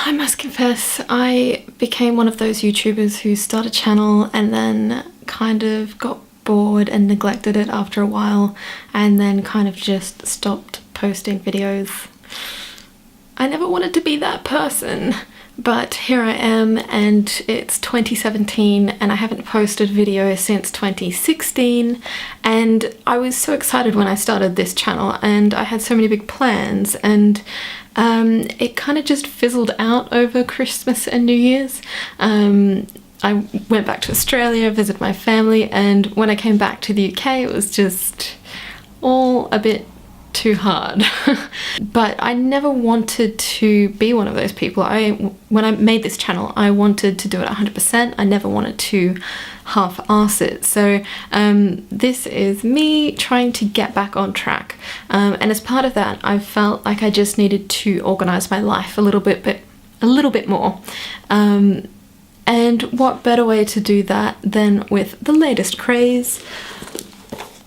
I must confess, I became one of those YouTubers who start a channel and then kind of got bored and neglected it after a while, and then kind of just stopped posting videos. I never wanted to be that person, but here I am, and it's 2017 and I haven't posted video since 2016, and I was so excited when I started this channel and I had so many big plans, and it kind of just fizzled out over Christmas and New Year's. I went back to Australia, visited my family, and when I came back to the UK it was just all a bit too hard. But I never wanted to be one of those people. When I made this channel, I wanted to do it 100%. I never wanted to half-ass it. So this is me trying to get back on track. And as part of that, I felt like I just needed to organise my life a little bit more. And what better way to do that than with the latest craze,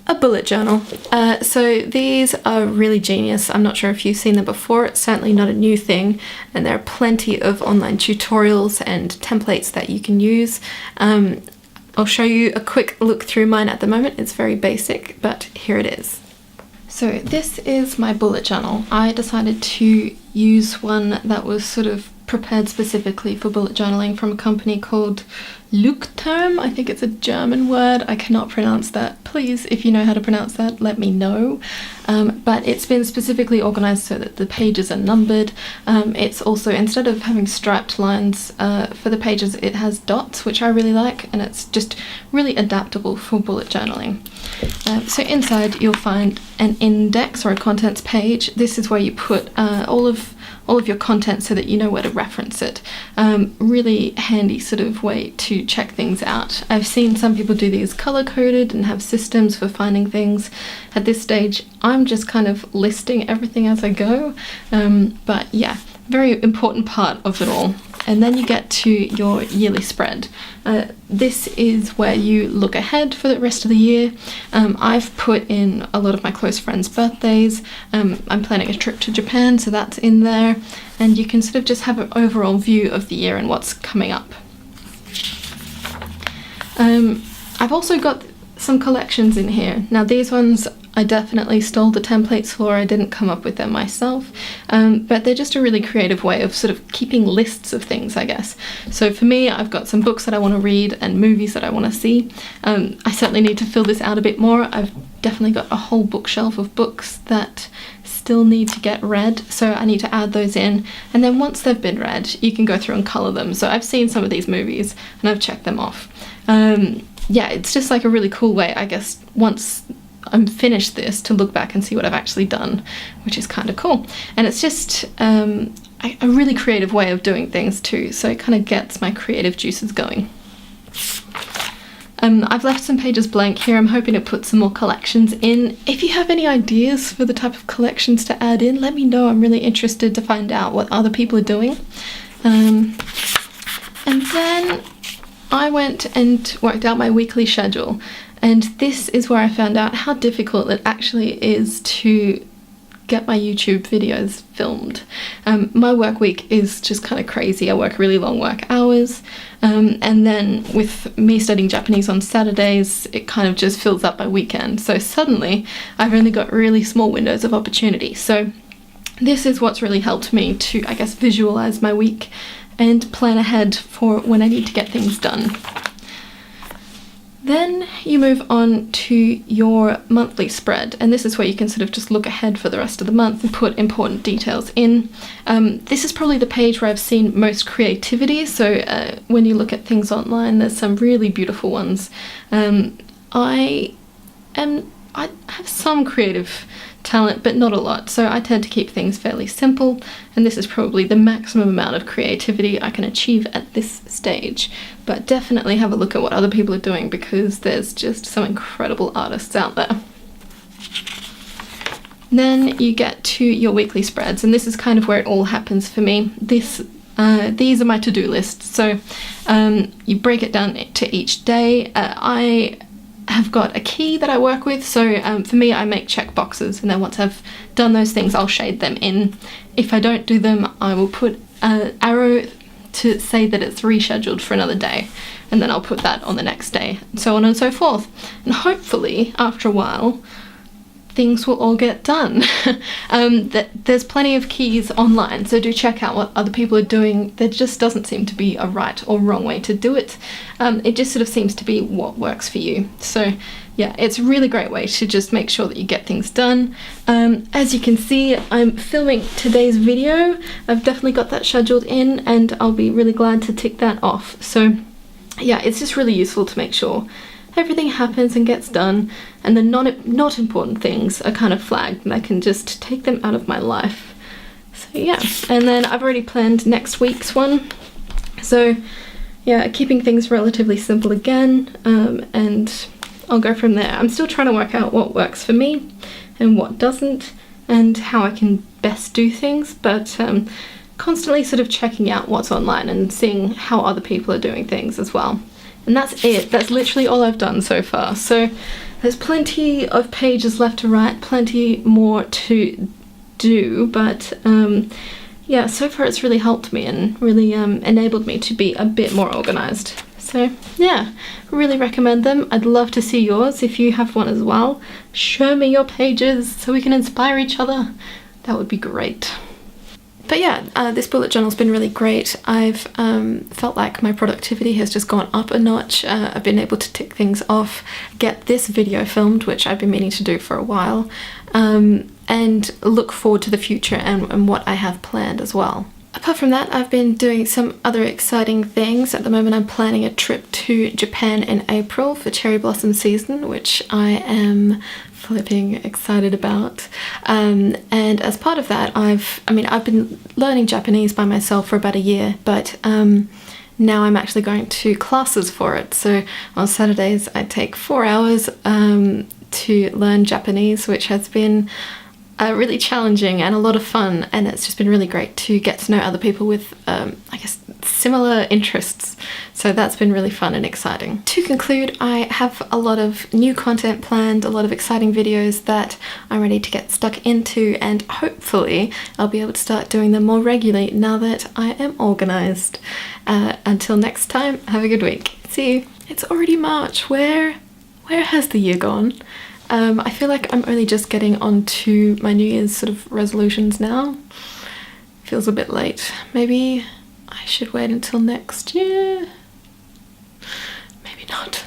a bullet journal. So these are really genius. I'm not sure if you've seen them before. It's certainly not a new thing, and there are plenty of online tutorials and templates that you can use. I'll show you a quick look through mine at the moment. It's very basic, but here it is. So this is my bullet journal. I decided to use one that was sort of prepared specifically for bullet journaling from a company called Leuchtturm. I think it's a German word. I cannot pronounce that. Please, if you know how to pronounce that, let me know. But it's been specifically organised so that the pages are numbered. It's also, instead of having striped lines for the pages, it has dots, which I really like, and it's just really adaptable for bullet journaling. So inside you'll find an index or a contents page. This is where you put all of your content so that you know where to reference it. Really handy sort of way to check things out. I've seen some people do these color-coded and have systems for finding things. At this stage, I'm just kind of listing everything as I go. But yeah, very important part of it all. And then you get to your yearly spread. This is where you look ahead for the rest of the year. I've put in a lot of my close friends' birthdays. I'm planning a trip to Japan, so that's in there. And you can sort of just have an overall view of the year and what's coming up. I've also got some collections in here. Now these ones I definitely stole the templates for. I didn't come up with them myself, but they're just a really creative way of sort of keeping lists of things, I guess. So for me, I've got some books that I want to read and movies that I want to see. I certainly need to fill this out a bit more. I've definitely got a whole bookshelf of books that still need to get read, so I need to add those in, and then once they've been read you can go through and colour them. So I've seen some of these movies and I've checked them off. Yeah, it's just like a really cool way, I guess, once I'm finished this, to look back and see what I've actually done, which is kind of cool. And it's just a really creative way of doing things too, so it kind of gets my creative juices going. I've left some pages blank here. I'm hoping to put some more collections in. If you have any ideas for the type of collections to add in, let me know. I'm really interested to find out what other people are doing. And then I went and worked out my weekly schedule, and this is where I found out how difficult it actually is to get my YouTube videos filmed. My work week is just kind of crazy. I work really long work hours, and then with me studying Japanese on Saturdays, it kind of just fills up my weekend. So suddenly I've only got really small windows of opportunity. So this is what's really helped me to, I guess, visualize my week and plan ahead for when I need to get things done. Then you move on to your monthly spread, and this is where you can sort of just look ahead for the rest of the month and put important details in. This is probably the page where I've seen most creativity, so when you look at things online, there's some really beautiful ones. I have some creative talent, but not a lot, so I tend to keep things fairly simple, and this is probably the maximum amount of creativity I can achieve at this stage. But definitely have a look at what other people are doing, because there's just some incredible artists out there. Then you get to your weekly spreads, and this is kind of where it all happens for me. These are my to-do lists, so you break it down to each day. I have got a key that I work with, so for me I make check boxes, and then once I've done those things I'll shade them in. If I don't do them, I will put an arrow to say that it's rescheduled for another day, and then I'll put that on the next day, so on and so forth. And hopefully after a while things will all get done. There's plenty of keys online, so do check out what other people are doing. There just doesn't seem to be a right or wrong way to do it. It just sort of seems to be what works for you. So yeah, it's a really great way to just make sure that you get things done. As you can see, I'm filming today's video. I've definitely got that scheduled in, and I'll be really glad to tick that off. So yeah, it's just really useful to make sure everything happens and gets done, and the not important things are kind of flagged, and I can just take them out of my life. So yeah, and then I've already planned next week's one. So yeah, keeping things relatively simple again, and I'll go from there. I'm still trying to work out what works for me and what doesn't, and how I can best do things, but constantly sort of checking out what's online and seeing how other people are doing things as well. And that's it. That's literally all I've done so far. So there's plenty of pages left to write, plenty more to do, but yeah, so far it's really helped me and really enabled me to be a bit more organised. So yeah, really recommend them. I'd love to see yours if you have one as well. Show me your pages so we can inspire each other. That would be great. But yeah, this bullet journal's been really great. I've felt like my productivity has just gone up a notch. I've been able to tick things off, get this video filmed, which I've been meaning to do for a while, and look forward to the future and what I have planned as well. Apart from that, I've been doing some other exciting things. At the moment, I'm planning a trip to Japan in April for cherry blossom season, which I am flipping excited about. And as part of that, I've been learning Japanese by myself for about a year, but now I'm actually going to classes for it. So on Saturdays, I take 4 hours to learn Japanese, which has been really challenging and a lot of fun, and it's just been really great to get to know other people with, I guess, similar interests. So that's been really fun and exciting. To conclude, I have a lot of new content planned, a lot of exciting videos that I'm ready to get stuck into, and hopefully I'll be able to start doing them more regularly now that I am organised. Until next time, have a good week. See you. It's already March. Where has the year gone? I feel like I'm only just getting onto my New Year's sort of resolutions now. Feels a bit late. Maybe I should wait until next year. Maybe not.